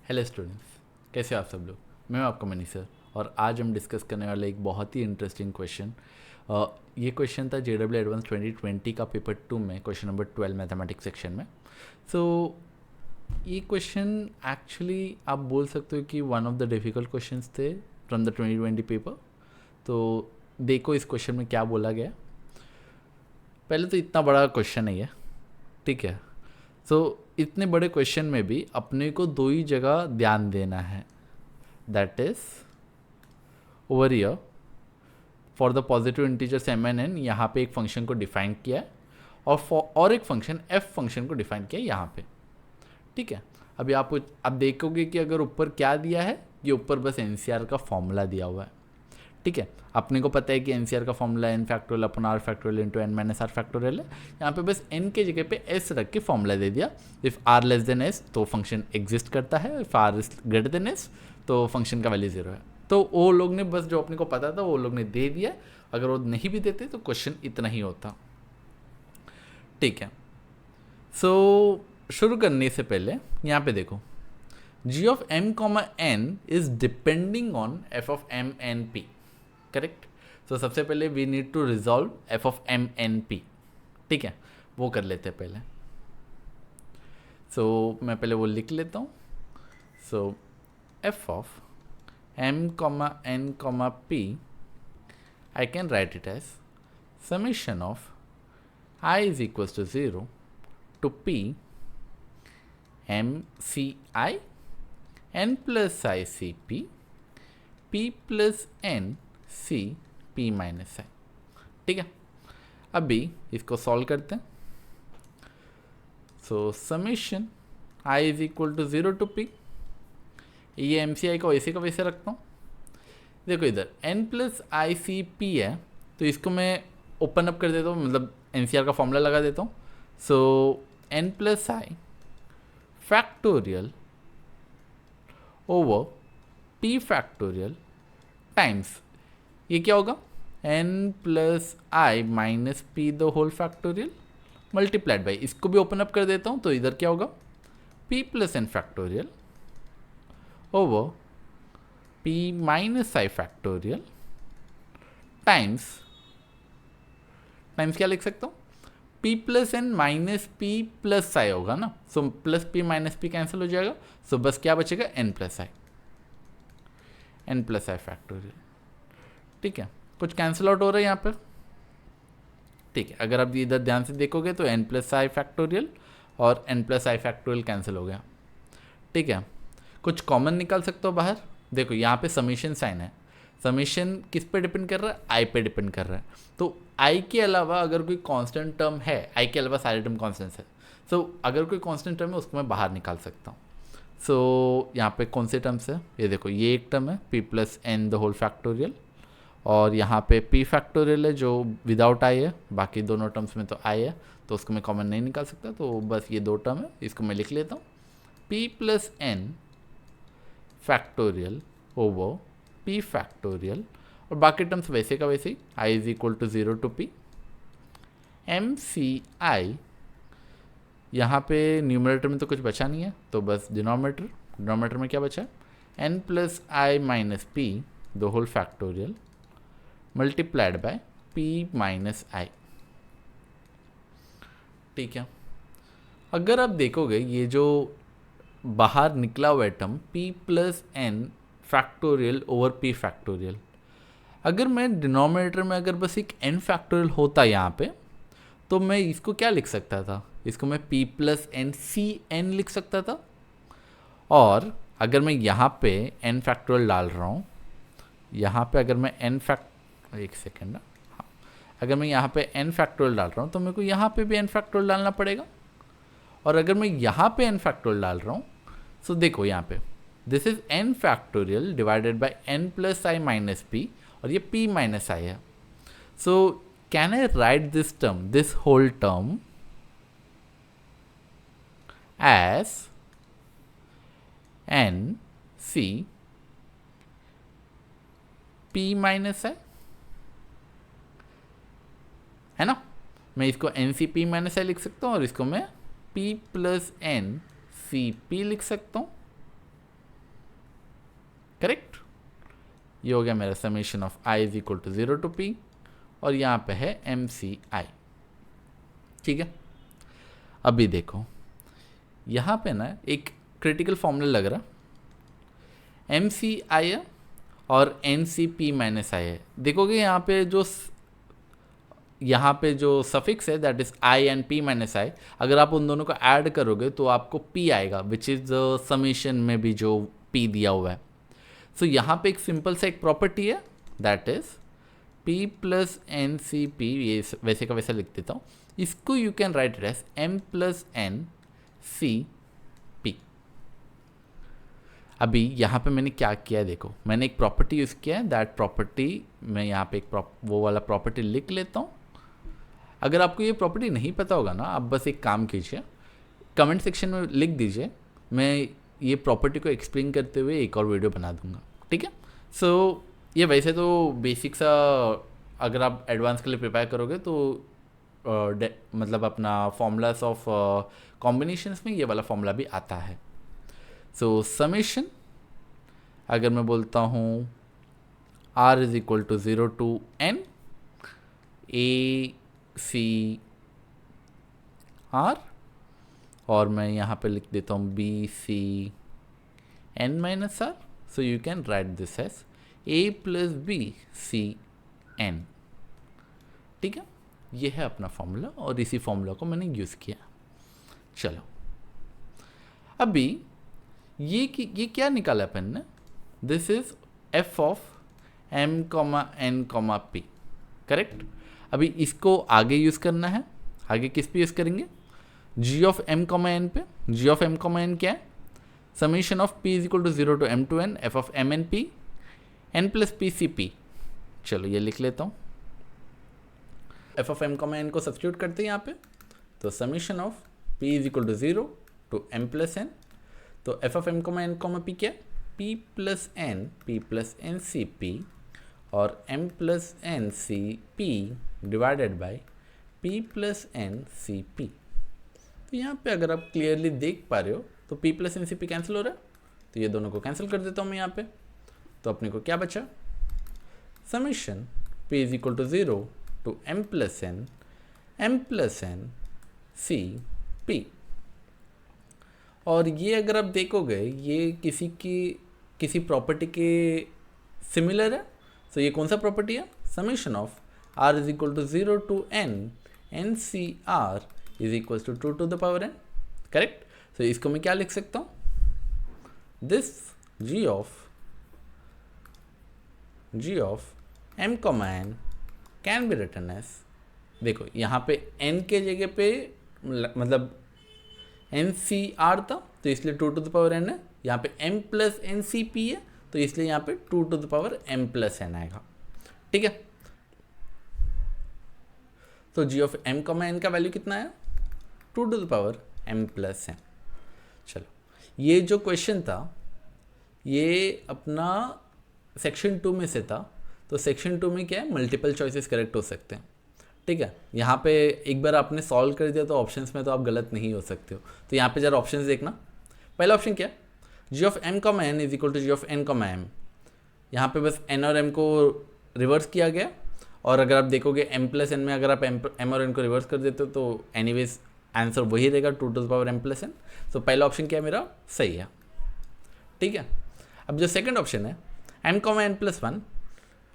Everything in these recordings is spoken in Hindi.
हेलो स्टूडेंट्स, कैसे हो आप सब लोग। मैं हूं आपका मनीष सर और आज हम डिस्कस करने वाले एक बहुत ही इंटरेस्टिंग क्वेश्चन। ये क्वेश्चन था JEE एडवांस 2020 का पेपर 2 में क्वेश्चन नंबर 12 मैथमेटिक्स सेक्शन में। सो ये क्वेश्चन एक्चुअली आप बोल सकते हो कि one of the difficult questions थे फ्रॉम द 2020 पेपर। तो देखो इस क्वेश्चन में क्या बोला गया। पहले तो इतना बड़ा क्वेश्चन नहीं है, ठीक है। सो इतने बड़े क्वेश्चन में भी अपने को दो ही जगह ध्यान देना है, that is over here for the positive integers m n n, यहाँ पे एक फंक्शन को डिफाइन किया है और एक फंक्शन एफ फंक्शन को डिफाइन किया है यहाँ पे, ठीक है। अभी आप देखोगे कि अगर ऊपर क्या दिया है, ये ऊपर बस एनसीआर का फॉर्मूला दिया हुआ है, ठीक है। अपने को पता है कि एनसीआर का formula n factorial upon r factorial into n minus r factorial है। यहाँ पे बस एन के जगह पे एस रख के फॉर्मूला दे दिया। If r less than s तो फंक्शन एग्जिस्ट करता है, if r is greater than s तो फंक्शन का वैल्यू 0 है। तो वो लोग ने बस जो अपने को पता था वो लोग ने दे दिया। अगर वो नहीं भी देते तो क्वेश्चन इतना ही होता, ठीक है। सो शुरू करने से पहले यहाँ पे देखो, g of m comma n is depending on f of m n p, correct. तो सबसे पहले we need to resolve f of m n p, ठीक है। वो कर लेते हैं पहले। मैं पहले वो लिख लेता हूँ। f of m comma n comma p I can write it as summation of I is equal to 0 to p m c i n plus i c p plus n c p minus आई, ठीक है। अभी इसको सॉल्व करते हैं। Summation i is equal to 0 to p, ये एम सी आई को वैसे का वैसे रखता हूँ। देखो इधर n plus I C P है, तो इसको मैं ओपन अप कर देता हूँ, मतलब एन सी आर का फॉर्मूला लगा देता हूँ। n plus I factorial over p factorial times ये क्या होगा, n plus I minus P the whole factorial multiplied by, इसको भी ओपन अप कर देता हूँ, तो इधर क्या होगा p plus N factorial over p minus I factorial times क्या लिख सकता हूँ, p plus N minus P plus I होगा ना। Plus P minus P cancel हो जाएगा। बस क्या बचेगा, n प्लस आई फैक्टोरियल, ठीक है। कुछ कैंसिल आउट हो रहा है यहाँ पर, ठीक है। अगर आप इधर ध्यान से देखोगे तो n प्लस आई फैक्टोरियल और n plus I factorial cancel हो गया, ठीक है। कुछ कॉमन निकाल सकते हो बाहर। देखो यहाँ पे समीशन साइन है, समीशन किस पे डिपेंड कर रहा है, आई पे डिपेंड कर रहा है। तो आई के अलावा अगर कोई कांस्टेंट टर्म है, आई के अलावा सारे टर्म कांस्टेंट्स है, अगर कोई कांस्टेंट टर्म है उसको मैं बाहर निकाल सकता हूँ। यहाँ पे कौन से टर्म्स है, ये देखो, ये एक टर्म है p plus n the whole factorial, और यहाँ पे p फैक्टोरियल है जो विदाउट आई है, बाकी दोनों टर्म्स में तो आई है, तो उसको मैं कॉमन नहीं निकाल सकता, तो बस ये दो टर्म है, इसको मैं लिख लेता हूँ p plus N factorial over p factorial, और बाकी टर्म्स वैसे का वैसे ही, i is equal to 0 to p m C i. यहाँ पे न्यूमरेटर में तो कुछ बचा नहीं है, तो बस डिनोमिनेटर में क्या बचा है, n plus I minus P the whole factorial multiplied by p minus आई, ठीक है। अगर आप देखोगे ये जो बाहर निकला हुआ term p plus N factorial over p factorial, अगर मैं डिनोमिनेटर में अगर बस एक n फैक्टोरियल होता यहाँ पे, तो मैं इसको क्या लिख सकता था, इसको मैं p plus n c n लिख सकता था। और अगर मैं यहाँ पे n फैक्टोरियल डाल रहा हूँ, यहाँ पे अगर मैं एक सेकेंड ना, हाँ, अगर मैं यहाँ पे n फैक्टोरियल डाल रहा हूँ तो मेरे को यहाँ पे भी n फैक्टोरियल डालना पड़ेगा। और अगर मैं यहाँ पे n फैक्टोरियल डाल रहा हूँ, देखो यहाँ पे this is n factorial divided by n plus I minus p, और ये p माइनस आई है। Can I write this term, this whole term as n c p minus i, है ना। मैं इसको n c p minus i लिख सकता हूँ, और इसको मैं p plus n c p लिख सकता हूँ, ये हो गया मेरा summation of i is equal to 0 to P, और यहाँ पे है एम सी आई। ठीक है, अभी देखो यहाँ पे ना एक क्रिटिकल फॉर्मूला लग रहा, एम सी आई है और n c p minus i है। देखोगे यहाँ पे जो सफिक्स है that is i and p minus i, अगर आप उन दोनों को ऐड करोगे तो आपको पी आएगा, विच इज समेशन में भी जो पी दिया हुआ है। सो यहाँ पे एक सिंपल सा एक प्रॉपर्टी है that is p plus n c p, ये वैसे का वैसा लिख देता हूँ, इसको you can write it as m plus n c p. अभी यहाँ पे मैंने क्या किया है, देखो मैंने एक प्रॉपर्टी यूज़ किया है, दैट प्रॉपर्टी मैं यहाँ पे वो वाला प्रॉपर्टी लिख लेता हूँ। अगर आपको ये प्रॉपर्टी नहीं पता होगा ना, आप बस एक काम कीजिए, कमेंट सेक्शन में लिख दीजिए, मैं ये प्रॉपर्टी को एक्सप्लेन करते हुए एक और वीडियो बना दूंगा। ठीक है, सो ये वैसे तो बेसिक सा, अगर आप एडवांस के लिए प्रिपेयर करोगे तो मतलब अपना फॉर्मूलास ऑफ कॉम्बिनेशंस में ये वाला फॉर्मूला भी आता है। सो समेशन, अगर मैं बोलता हूँ r is equal to 0 to n a c r, और मैं यहाँ पे लिख देता हूँ b c n minus r, so you can write this as a plus b c n। ठीक है, ये है अपना फॉर्मूला और इसी फॉर्मूला को मैंने यूज़ किया। चलो अभी ये क्या निकाला अपन ने, this is f of m comma n comma p, correct. अभी इसको आगे यूज़ करना है, आगे किस पे यूज़ करेंगे, g of m comma n पे। g of m comma n क्या है, summation of p is equal to 0 to m to n f of m n p n plus p c p। चलो ये लिख लेता हूँ, f of m comma n को सब्स्टिट्यूट करते हैं यहाँ पे, तो summation of p is equal to 0 to m plus n, तो f of m comma n comma p क्या है, p plus n c p और m plus n c p divided by p plus n c p। तो यहाँ पे अगर आप क्लियरली देख पा रहे हो तो p plus n c p cancel हो रहा है, तो ये दोनों को कैंसिल कर देता हूँ मैं यहाँ पे, तो अपने को क्या बचा, summation p is equal to 0 to m plus n c p। और ये अगर आप देखोगे ये किसी प्रॉपर्टी के सिमिलर है। तो ये कौन सा प्रॉपर्टी है, summation of r is equal to 0 to n c r is equal to 2 to the power n, correct. तो इसको मैं क्या लिख सकता हूँ, this g of m comma n can be written as, देखो यहाँ पे n के जगह पे मतलब NCR था तो इसलिए 2 टू द पावर n है, यहाँ पे m प्लस NCP है तो इसलिए यहाँ पे 2 to the power m plus n आएगा। ठीक है, तो g of m comma n का वैल्यू कितना है, 2 to the power m plus n। चलो ये जो क्वेश्चन था ये अपना सेक्शन 2 में से था, तो सेक्शन 2 में क्या है, मल्टीपल चॉइसेस करेक्ट हो सकते हैं। ठीक है, यहाँ पे एक बार आपने सॉल्व कर दिया तो ऑप्शंस में तो आप गलत नहीं हो सकते हो। तो यहाँ पे जरा ऑप्शंस देखना, पहला ऑप्शन क्या है, g of m comma n is equal to g of n comma m। यहाँ पे बस n और m को रिवर्स किया गया, और अगर आप देखोगे m प्लस n में अगर आप m और n को रिवर्स कर देते हो तो एनीवेज आंसर वही रहेगा, 2 to the power m plus n। तो पहला ऑप्शन क्या है मेरा, सही है। ठीक है, अब जो सेकेंड ऑप्शन है m कॉमा n प्लस 1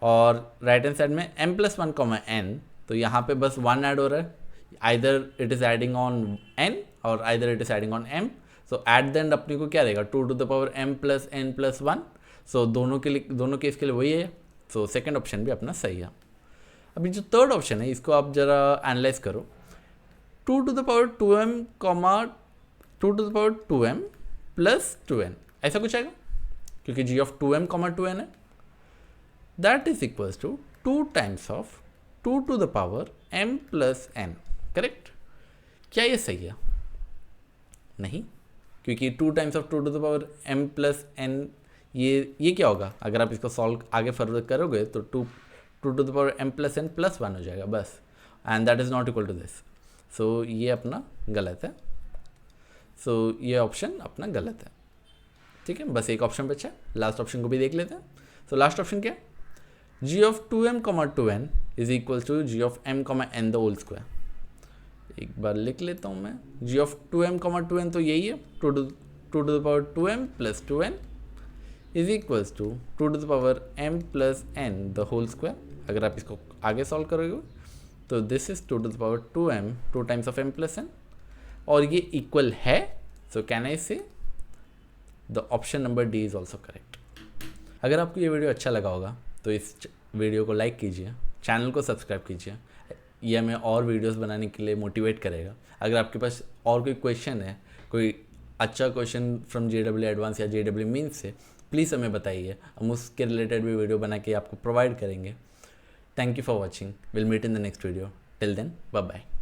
और राइट हैंड साइड में m प्लस 1 कॉमा n, तो यहाँ पे बस 1 ऐड हो रहा है, either it is adding on n और either it is adding on m। So at the end अपने को क्या रहेगा, 2 to the power m plus n plus 1। So दोनों केस के लिए वही है, सो सेकेंड ऑप्शन भी अपना सही है। अभी जो थर्ड ऑप्शन है इसको आप जरा एनालाइज करो, 2 to the power 2m comma 2 to the power 2m plus 2n, ऐसा कुछ आएगा क्योंकि g of 2m comma 2n है, that is equals to 2 times of 2 to the power m plus n, correct. क्या ये सही है, नहीं, क्योंकि 2 times of 2 to the power m plus n, ये क्या होगा, अगर आप इसको सॉल्व आगे फर्दर करोगे तो 2 to the power m plus n plus 1 हो जाएगा बस, and that is not equal to this. So ये अपना गलत है, सो ये ऑप्शन अपना गलत है। ठीक है, बस एक ऑप्शन बचा, लास्ट ऑप्शन को भी देख लेते हैं। सो लास्ट ऑप्शन क्या है, g of 2m comma 2n is equal to g of m comma n the whole square. एक बार लिख लेता हूँ मैं, जी ऑफ 2m कॉमा 2n तो यही है, two to the power 2m plus 2n is equals to the power m plus n the whole square. अगर आप इसको आगे सॉल्व करोगे तो this is two the power 2m 2 times of m plus n, और ये इक्वल है, so can I say the option number D is also correct. अगर आपको ये वीडियो अच्छा लगा होगा तो इस वीडियो को लाइक कीजिए, चैनल को सब्सक्राइब कीजिए, ये हमें और वीडियोस बनाने के लिए मोटिवेट करेगा। अगर आपके पास और कोई क्वेश्चन है, कोई अच्छा क्वेश्चन फ्रॉम JEE एडवांस या JEE मीन्स से, प्लीज़ हमें बताइए, हम उसके रिलेटेड भी वीडियो बना के आपको प्रोवाइड करेंगे। Thank you for watching, will meet in the next video, till then bye bye.